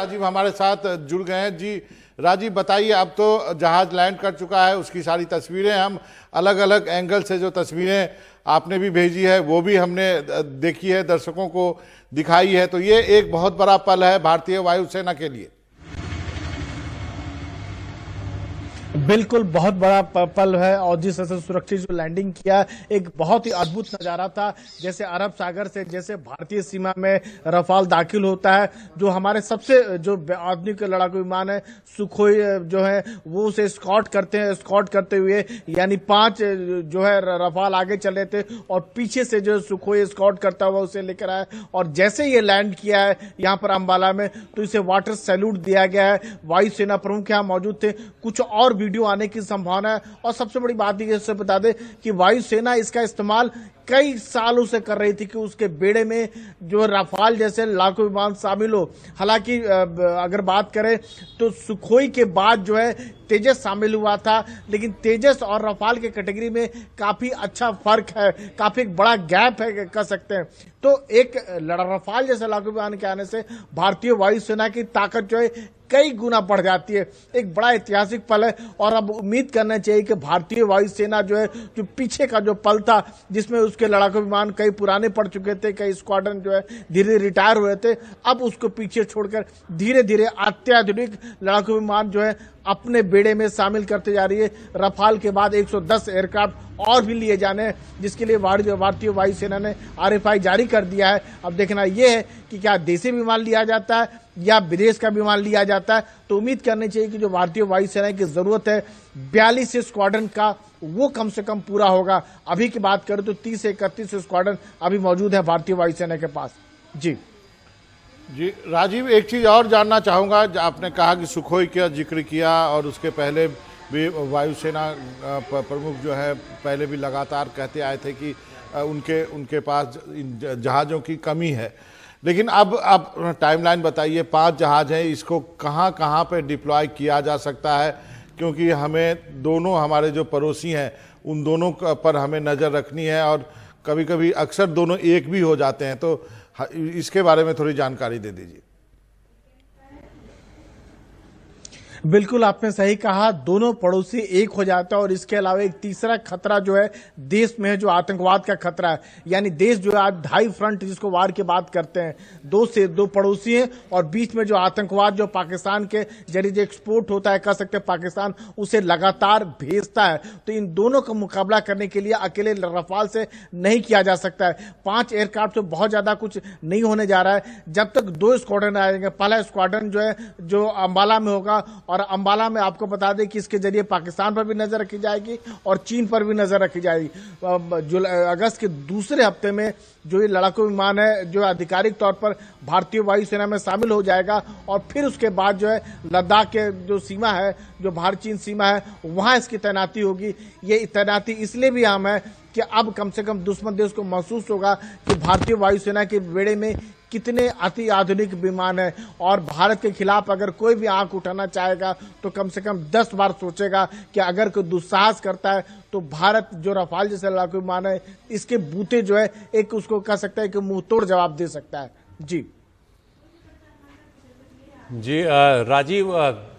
राजीव हमारे साथ जुड़ गए हैं। जी राजीव बताइए, अब तो जहाज लैंड कर चुका है, उसकी सारी तस्वीरें हम अलग अलग एंगल से जो तस्वीरें आपने भी भेजी है वो भी हमने देखी है, दर्शकों को दिखाई है। तो ये एक बहुत बड़ा पल है भारतीय वायुसेना के लिए। बिल्कुल बहुत बड़ा पल है और जिस तरह से सुरक्षित जो लैंडिंग किया, एक बहुत ही अद्भुत नजारा था। जैसे अरब सागर से जैसे भारतीय सीमा में रफाल दाखिल होता है, जो हमारे सबसे जो आधुनिक लड़ाकू विमान है सुखोई जो है वो उसे स्कॉट करते हैं। स्कॉट करते हुए यानी 5 जो है रफाल आगे चले थे और पीछे से जो सुखोई स्कॉट करता हुआ उसे लेकर आया और जैसे ये लैंड किया है यहाँ पर अंबाला में तो इसे वाटर सैल्यूट दिया गया है। वायुसेना प्रमुख यहाँ मौजूद थे, कुछ और वीडियो आने की संभावना है। और सबसे बड़ी बात ये बता दें कि वायुसेना इसका इस्तेमाल कई सालों से कर रही थी कि उसके बेड़े में जो रफाल जैसे लड़ाकू विमान शामिल हो। हालांकि अगर बात करें तो सुखोई के बाद जो है तेजस शामिल हुआ था, लेकिन तेजस और रफाल के कैटेगरी में काफी अच्छा फर्क है, काफी बड़ा गैप है कह सकते हैं। तो एक रफाल जैसे लड़ाकू विमान के आने से भारतीय वायुसेना की ताकत जो है कई गुना बढ़ जाती है। एक बड़ा ऐतिहासिक पल है और अब उम्मीद करना चाहिए कि भारतीय वायुसेना जो है जो पीछे का जो पल था जिसमें उसके लड़ाकू विमान कई पुराने पड़ चुके थे, कई स्क्वाड्रन जो है धीरे रिटायर हुए थे, अब उसको पीछे छोड़कर धीरे धीरे अत्याधुनिक लड़ाकू विमान जो है अपने बेड़े में शामिल करते जा रही है। रफाल के बाद 110 एयरक्राफ्ट और भी लिए जाने हैं, जिसके लिए भारतीय वायुसेना ने RFI जारी कर दिया है। अब देखना यह है कि क्या देसी विमान लिया जाता है या विदेश का विमान लिया जाता है। तो उम्मीद करनी चाहिए कि जो भारतीय वायुसेना की जरूरत है 42 स्क्वाड्रन का वो कम से कम पूरा होगा। अभी की बात करें तो 30 से 31 स्क्वाड्रन अभी मौजूद है भारतीय वायुसेना के पास। जी राजीव, एक चीज और जानना चाहूंगा। आपने कहा कि सुखोई का जिक्र किया और उसके पहले भी वायुसेना प्रमुख जो है पहले भी लगातार कहते आए थे कि उनके पास जहाज़ों की कमी है। लेकिन अब आप टाइमलाइन बताइए, 5 जहाज हैं, इसको कहाँ कहाँ पे डिप्लॉय किया जा सकता है? क्योंकि हमें दोनों हमारे जो पड़ोसी हैं उन दोनों पर हमें नज़र रखनी है और कभी कभी अक्सर दोनों एक भी हो जाते हैं। तो इसके बारे में थोड़ी जानकारी दे दीजिए। बिल्कुल आपने सही कहा, दोनों पड़ोसी एक हो जाता है और इसके अलावा एक तीसरा खतरा जो है देश में है, जो आतंकवाद का खतरा है। यानी देश जो है आज 2.5 फ्रंट जिसको वार की बात करते हैं, 2 पड़ोसी हैं और बीच में जो आतंकवाद जो पाकिस्तान के जरिए जो एक्सपोर्ट होता है कह सकते हैं पाकिस्तान उसे लगातार भेजता है। तो इन दोनों का मुकाबला करने के लिए अकेले रफाल से नहीं किया जा सकता है। 5 एयरक्राफ्ट तो बहुत ज्यादा कुछ नहीं होने जा रहा है। जब तक 2 स्क्वाड्रन आएंगे, पहला स्क्वाड्रन जो है जो अंबाला में होगा और अंबाला में आपको बता दें कि इसके जरिए पाकिस्तान पर भी नजर रखी जाएगी और चीन पर भी नजर रखी जाएगी। अगस्त के दूसरे हफ्ते में जो ये लड़ाकू विमान है जो आधिकारिक तौर पर भारतीय वायुसेना में शामिल हो जाएगा और फिर उसके बाद जो है लद्दाख के जो सीमा है, जो भारत चीन सीमा है, वहां इसकी तैनाती होगी। ये तैनाती इसलिए भी अहम है कि अब कम से कम दुश्मन देश को महसूस होगा कि भारतीय वायुसेना के बेड़े में कितने अति आधुनिक विमान है और भारत के खिलाफ अगर कोई भी आंख उठाना चाहेगा तो कम से कम 10 बार सोचेगा कि अगर कोई दुस्साहस करता है तो भारत जो रफाल जैसे लड़ाकू विमान है इसके बूते जो है एक उसको कह सकता है कि मुंह तोड़ जवाब दे सकता है। जी राजीव,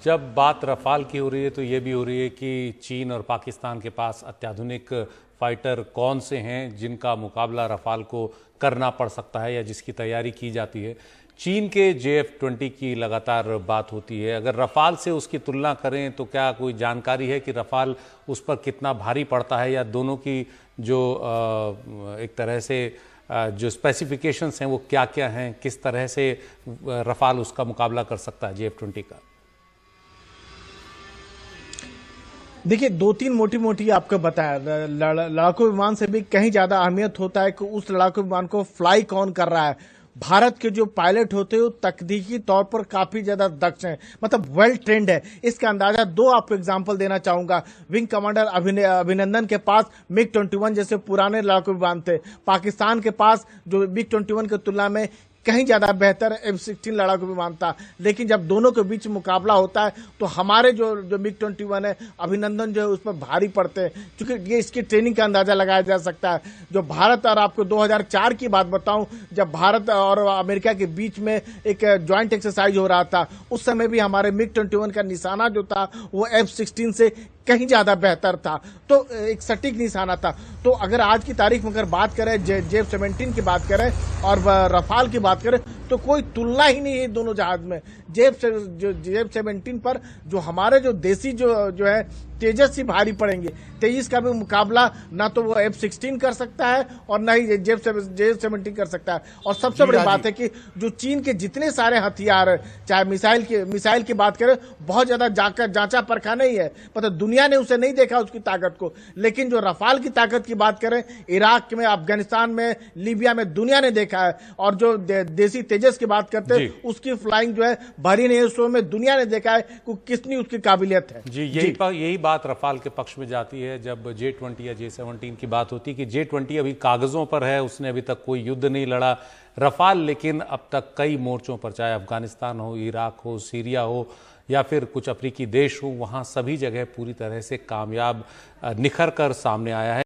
जब बात रफाल की हो रही है तो ये भी हो रही है कि चीन और पाकिस्तान के पास अत्याधुनिक फाइटर कौन से हैं जिनका मुकाबला रफाल को करना पड़ सकता है या जिसकी तैयारी की जाती है। चीन के JF-20 की लगातार बात होती है। अगर रफाल से उसकी तुलना करें तो क्या कोई जानकारी है कि रफाल उस पर कितना भारी पड़ता है या दोनों की जो एक तरह से जो स्पेसिफिकेशंस हैं वो क्या क्या हैं, किस तरह से रफाल उसका मुकाबला कर सकता है JF-20 का? देखिए 2-3 मोटी आपको बताया, लड़ाकू विमान से भी कहीं ज्यादा अहमियत होता है कि उस लड़ाकू विमान को फ्लाई कौन कर रहा है। भारत के जो पायलट होते हैं वो तकनीकी तौर पर काफी ज्यादा दक्ष हैं, मतलब वेल ट्रेंड है। इसका अंदाजा 2 आपको एग्जांपल देना चाहूंगा। विंग कमांडर अभिनंदन के पास MiG-21 जैसे पुराने लड़ाकू विमान थे। पाकिस्तान के पास जो MiG-21 की तुलना में कहीं ज्यादा बेहतर F-16 लड़ाकू विमान था। लेकिन जब दोनों के बीच मुकाबला होता है तो हमारे जो MiG-21 है, अभिनंदन जो है उस पर भारी पड़ते हैं, क्योंकि ये इसकी ट्रेनिंग का अंदाजा लगाया जा सकता है। जो भारत और आपको 2004 की बात बताऊं, जब भारत और अमेरिका के बीच में एक ज्वाइंट एक्सरसाइज हो रहा था, उस समय भी हमारे MiG-21 का निशाना जो था वो F-16 से कहीं ज्यादा बेहतर था, तो एक सटीक निशाना था। तो अगर आज की तारीख में अगर बात करें, F-17 की बात करें और रफाल की बात करें, तो कोई तुलना ही नहीं है दोनों जहाज में। F-17 पर जो हमारे जो देसी जो है तेजस ही भारी पड़ेंगे। तेजस का भी मुकाबला ना तो वो F-16 कर सकता है और ना ही F-17 कर सकता है। और सबसे बड़ी बात है कि जो चीन के जितने सारे हथियार, चाहे मिसाइल की बात करें, बहुत ज्यादा जांचा परखा नहीं है, मतलब दुनिया ने उसे नहीं देखा उसकी ताकत को। लेकिन जो रफाल की ताकत की बात करें, इराक में, अफगानिस्तान में, लीबिया में दुनिया ने देखा है। और जो देसी तेजस की बात करते हैं, उसकी फ्लाइंग जो है बहरीन एयर शो में दुनिया ने देखा है कि कितनी उसकी काबिलियत है। जी, यही बात रफाल के पक्ष में जाती है जब J-20 या J-17 की बात होती है कि J-20 अभी कागजों पर है, उसने अभी तक कोई युद्ध नहीं लड़ा। रफाल लेकिन अब तक कई मोर्चों पर, चाहे अफगानिस्तान हो, इराक हो, सीरिया हो या फिर कुछ अफ्रीकी देश हो, वहां सभी जगह पूरी तरह से कामयाब निखर कर सामने आया है।